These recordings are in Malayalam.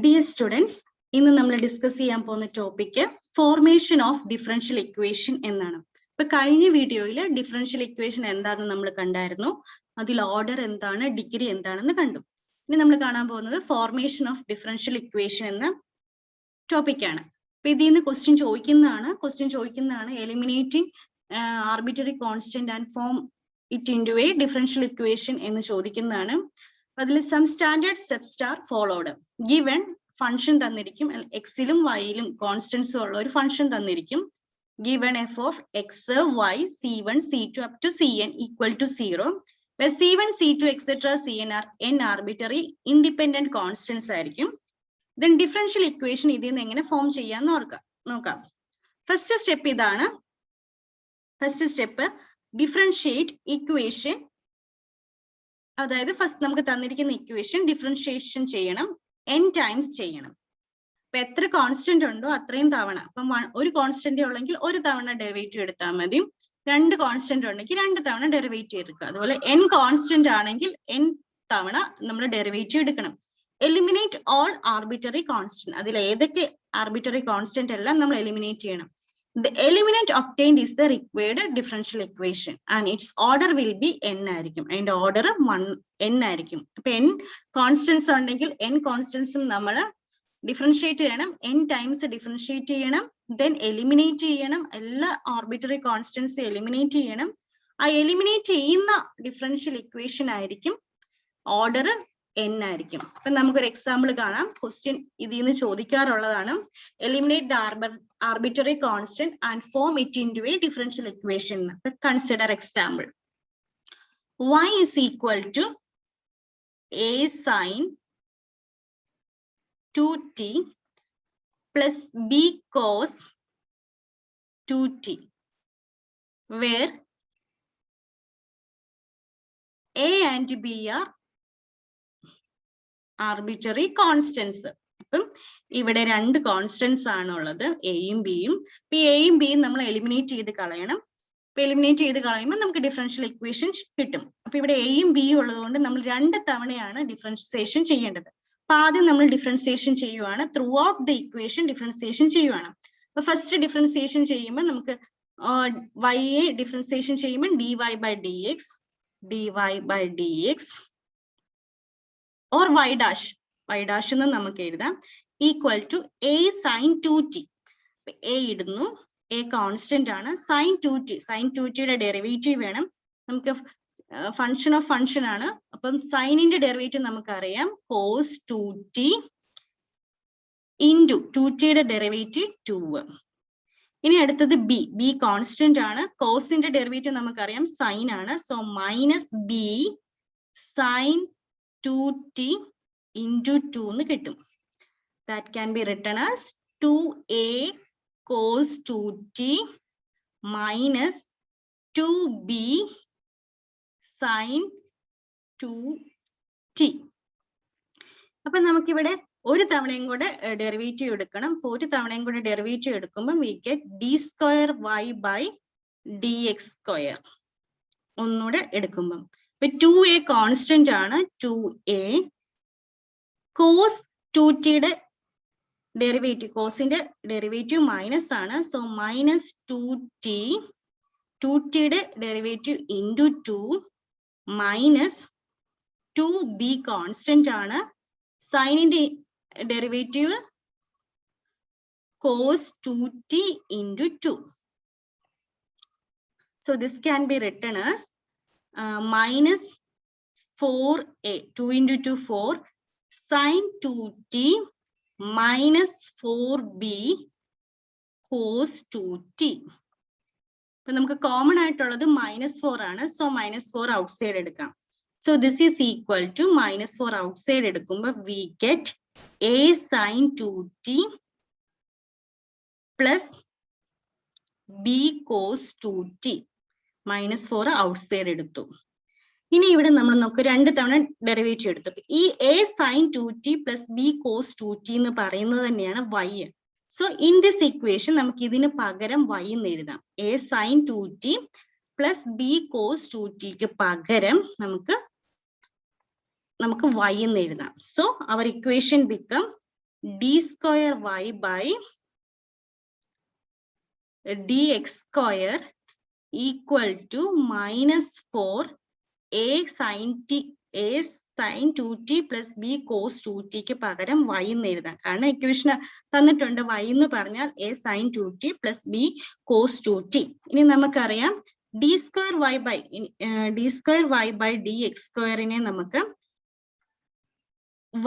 Dear students, ഇന്ന് നമ്മൾ ഡിസ്കസ് ചെയ്യാൻ പോകുന്ന topic formation of differential equation എന്നാണ്. ഇപ്പൊ കഴിഞ്ഞ വീഡിയോയിൽ ഡിഫറൻഷ്യൽ ഇക്വേഷൻ എന്താണെന്ന് നമ്മൾ കണ്ടായിരുന്നു. അതിൽ ഓർഡർ എന്താണ്, ഡിഗ്രി എന്താണെന്ന് കണ്ടു. ഇനി നമ്മൾ കാണാൻ പോകുന്നത് ഫോർമേഷൻ ഓഫ് ഡിഫറൻഷ്യൽ ഇക്വേഷൻ എന്ന ടോപ്പിക്കാണ്. അപ്പൊ ഇതിൽ നിന്ന് ക്വസ്റ്റ്യൻ ചോദിക്കുന്നതാണ് eliminating arbitrary constant and form it into a differential equation എന്ന് ചോദിക്കുന്നതാണ്. അതിൽ some standard steps are followed. Given function തന്നിരിക്കും, എക്സിലും വൈയിലും കോൺസ്റ്റൻസും ഉള്ള ഒരു ഫംഗ്ഷൻ തന്നിരിക്കും. Given f of x y c1 c2 up to cn equal to 0, where c1 c2 etc cn are n arbitrary independent constants ആയിരിക്കും. Then ഡിഫറൻഷ്യൽ ഇക്വേഷൻ ഇതിൽ നിന്ന് എങ്ങനെ ഫോം ചെയ്യാന്ന് നോക്കാം. ഫസ്റ്റ് സ്റ്റെപ്പ് ഇതാണ്. First step differentiate equation. അതായത് ഫസ്റ്റ് നമുക്ക് തന്നിരിക്കുന്ന ഇക്വേഷൻ ഡിഫറൻഷിയേഷൻ ചെയ്യണം, n ടൈംസ് ചെയ്യണം. അപ്പൊ എത്ര കോൺസ്റ്റന്റ് ഉണ്ടോ അത്രയും തവണ. അപ്പം ഒരു കോൺസ്റ്റന്റ് ഉള്ളെങ്കിൽ ഒരു തവണ ഡെറിവേറ്റീവ് എടുത്താൽ മതി. രണ്ട് കോൺസ്റ്റന്റ് ഉണ്ടെങ്കിൽ രണ്ട് തവണ ഡെറിവേറ്റീവ് എടുക്കുക. അതുപോലെ n കോൺസ്റ്റന്റ് ആണെങ്കിൽ n തവണ നമ്മൾ ഡെറിവേറ്റീവ് എടുക്കണം. Eliminate all arbitrary constant. അതിൽ ഏതൊക്കെ ആർബിറ്ററി കോൺസ്റ്റന്റ് എല്ലാം നമ്മൾ എലിമിനേറ്റ് ചെയ്യണം. The element obtained is the required differential equation and its order will be n ആയിരിക്കും. അതിന്റെ ഓർഡർ n ആയിരിക്കും. അപ്പൊ n കോൺസ്റ്റൻസ് ഉണ്ടെങ്കിൽ n കോൺസ്റ്റൻസും നമ്മൾ ഡിഫറൻഷിയേറ്റ് ചെയ്യണം, n ടൈംസ് ഡിഫറൻഷിയേറ്റ് ചെയ്യണം, ദെൻ എലിമിനേറ്റ് ചെയ്യണം, എല്ലാ ആർബിറ്ററി കോൺസ്റ്റൻസ് എലിമിനേറ്റ് ചെയ്യണം. ആ എലിമിനേറ്റ് ചെയ്യുന്ന ഡിഫറൻഷ്യൽ ഇക്വേഷൻ ആയിരിക്കും ഓർഡർ n ആയിരിക്കും. അപ്പൊ നമുക്കൊരു എക്സാമ്പിൾ കാണാം. ക്വസ്റ്റ്യൻ ഇതിൽ നിന്ന് ചോദിക്കാറുള്ളതാണ്. Eliminate the arbitrary constant and form it into a differential equation. Consider example. Y is equal to a sin 2t plus b cos 2t, where a and b are arbitrary constants. അപ്പം ഇവിടെ രണ്ട് കോൺസ്റ്റന്റ്സ് ആണ് ഉള്ളത്, എയും ബിയും. ഇപ്പൊ എയും ബിയും നമ്മൾ എലിമിനേറ്റ് ചെയ്ത് കളയണം. ഇപ്പൊ എലിമിനേറ്റ് ചെയ്ത് കളയുമ്പോൾ നമുക്ക് ഡിഫറൻഷ്യൽ ഇക്വേഷൻ കിട്ടും. അപ്പൊ ഇവിടെ എയും ബിയും ഉള്ളത് കൊണ്ട് നമ്മൾ രണ്ട് തവണയാണ് ഡിഫറൻസിയേഷൻ ചെയ്യേണ്ടത്. അപ്പൊ ആദ്യം നമ്മൾ ഡിഫറൻസിയേഷൻ ചെയ്യുവാണ്, through out the equation differentiation ചെയ്യുവാണ്. അപ്പൊ ഫസ്റ്റ് ഡിഫറൻസിയേഷൻ ചെയ്യുമ്പോൾ നമുക്ക് വൈയെ ഡിഫറൻസിയേഷൻ ചെയ്യുമ്പോൾ dy by dx or y dash എന്ന് നമുക്ക് എഴുതാം, equal to a sin 2t. a ഇടുന്നു, a കോൺസ്റ്റന്റ് ആണ്, sin 2t യുടെ ഡെറിവേറ്റീവ് വേണം നമുക്ക്. ഫംഗ്ഷൻ ഓഫ് ഫംഗ്ഷൻ ആണ്. അപ്പം സൈനിന്റെ ഡെറിവേറ്റീവ് നമുക്കറിയാം, cos 2t ഇൻറ്റു 2t യുടെ ഡെറിവേറ്റീവ് 2. ഇനി അടുത്തത് b കോൺസ്റ്റന്റ് ആണ്, കോസിന്റെ ഡെറിവേറ്റീവ് നമുക്കറിയാം സൈൻ ആണ്, so minus b sin 2t into 2 എന്ന് കിട്ടും. That can be written as 2a cos 2t minus 2b sin 2t. അപ്പൊ നമുക്കിവിടെ ഒരു തവണയും കൂടെ ഡെറിവേറ്റീവ് എടുക്കണം. അപ്പൊ ഒരു തവണയും കൂടെ ഡെറിവേറ്റീവ് എടുക്കുമ്പോൾ we get d square y by dx square. ഒന്നുകൂടെ എടുക്കുമ്പം ഇപ്പൊ 2a കോൺസ്റ്റന്റ് ആണ്, 2a കോസ് 2tയുടെ ഡെറിവേറ്റീവ്, കോസിന്റെ ഡെറിവേറ്റീവ് മൈനസ് ആണ്, സോ മൈനസ് 2tയുടെ derivative into 2 minus 2b constant ആണ്, സൈനിന്റെ derivative cos 2t into 2. So this can be written as minus 4a, 2 into 2 4, sin 2t minus 4b cos 2t. അപ്പൊ നമുക്ക് കോമൺ ആയിട്ടുള്ളത് -4 ആണ്, സോ -4 ഔട്ട്സൈഡ് എടുക്കാം. So this is equal to -4 outside എടുക്കുമ്പോൾ we get a sin 2t plus b cos 2t. -4 outside എടുത്തു. ഇനി ഇവിടെ നമ്മൾ നമുക്ക് രണ്ട് തവണ ഡെറിവേറ്റീവ് എടുത്തു. ഈ a sin 2t plus b cos 2t എന്ന് പറയുന്നത് തന്നെയാണ് y. So in this equation നമുക്ക് ഇതിന് പകരം y എന്ന് എഴുതാം. a sin 2t plus b cos 2tക്ക് പകരം നമുക്ക് y എന്ന് എഴുതാം. So our equation become d square y by dx square equal to minus 4 a sin 2t plus b cos 2t ക്ക് പകരം y എന്ന് എഴുതാം. കാരണം ഇക്വേഷൻ തന്നിട്ടുണ്ട് y എന്ന് പറഞ്ഞാൽ a sin 2t plus b cos 2t. ഇനി നമുക്കറിയാം d square y by dx സ്ക്വയറിനെ നമുക്ക്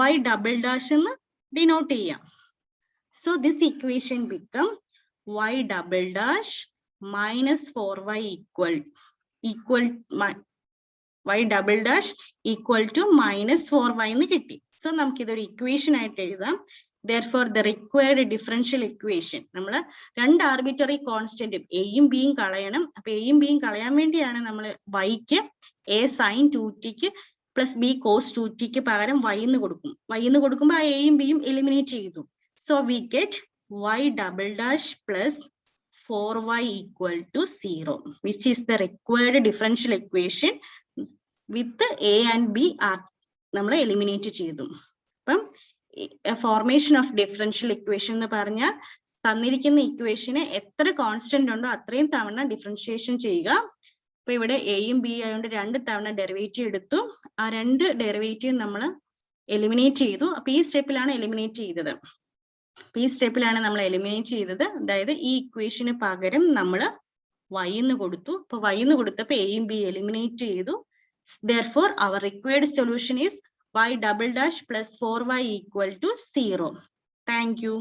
y double dash എന്ന് ഡിനോട്ട് ചെയ്യാം. So this equation become y double dash minus 4y y double dash equal to minus 4y എന്ന് കിട്ടി. സോ നമുക്ക് ഇതൊരു ഇക്വേഷൻ ആയിട്ട് എഴുതാം. Therefore the required differential equation, നമ്മൾ രണ്ട് ആർബിറ്ററി കോൺസ്റ്റന്റും എയും ബിയും കളയണം. അപ്പൊ എയും ബിയും കളയാൻ വേണ്ടിയാണ് നമ്മൾ വൈക്ക് a sin 2tക്ക് പ്ലസ് ബി കോസ് 2tക്ക് പകരം y എന്ന് കൊടുക്കും. y എന്ന് കൊടുക്കുമ്പോൾ ആ എയും ബിയും എലിമിനേറ്റ് ചെയ്തു. So we get y double dash plus 4y equal to 0, which is the required differential equation with a and b are നമ്മൾ എലിമിനേറ്റ് ചെയ്തു. അപ്പം ഫോർമേഷൻ ഓഫ് ഡിഫറൻഷ്യൽ ഇക്വേഷൻ എന്ന് പറഞ്ഞാൽ തന്നിരിക്കുന്ന ഇക്വേഷന് എത്ര കോൺസ്റ്റന്റ് ഉണ്ടോ അത്രയും തവണ ഡിഫറൻഷിയേഷൻ ചെയ്യുക. അപ്പൊ ഇവിടെ എയും ബി ആയതുകൊണ്ട് 2 തവണ ഡെറിവേറ്റീവ് എടുത്തു. ആ 2 ഡെറിവേറ്റീവ് നമ്മൾ എലിമിനേറ്റ് ചെയ്തു. അപ്പൊ ഈ സ്റ്റെപ്പിലാണ് എലിമിനേറ്റ് ചെയ്തത്. അതായത് ഈ ഇക്വേഷന് പകരം നമ്മൾ y എന്ന് കൊടുത്തു. അപ്പൊ y എന്ന് കൊടുത്തപ്പോ എയും ബി എലിമിനേറ്റ് ചെയ്തു. Therefore our required solution is y double dash plus 4y equal to 0. Thank you.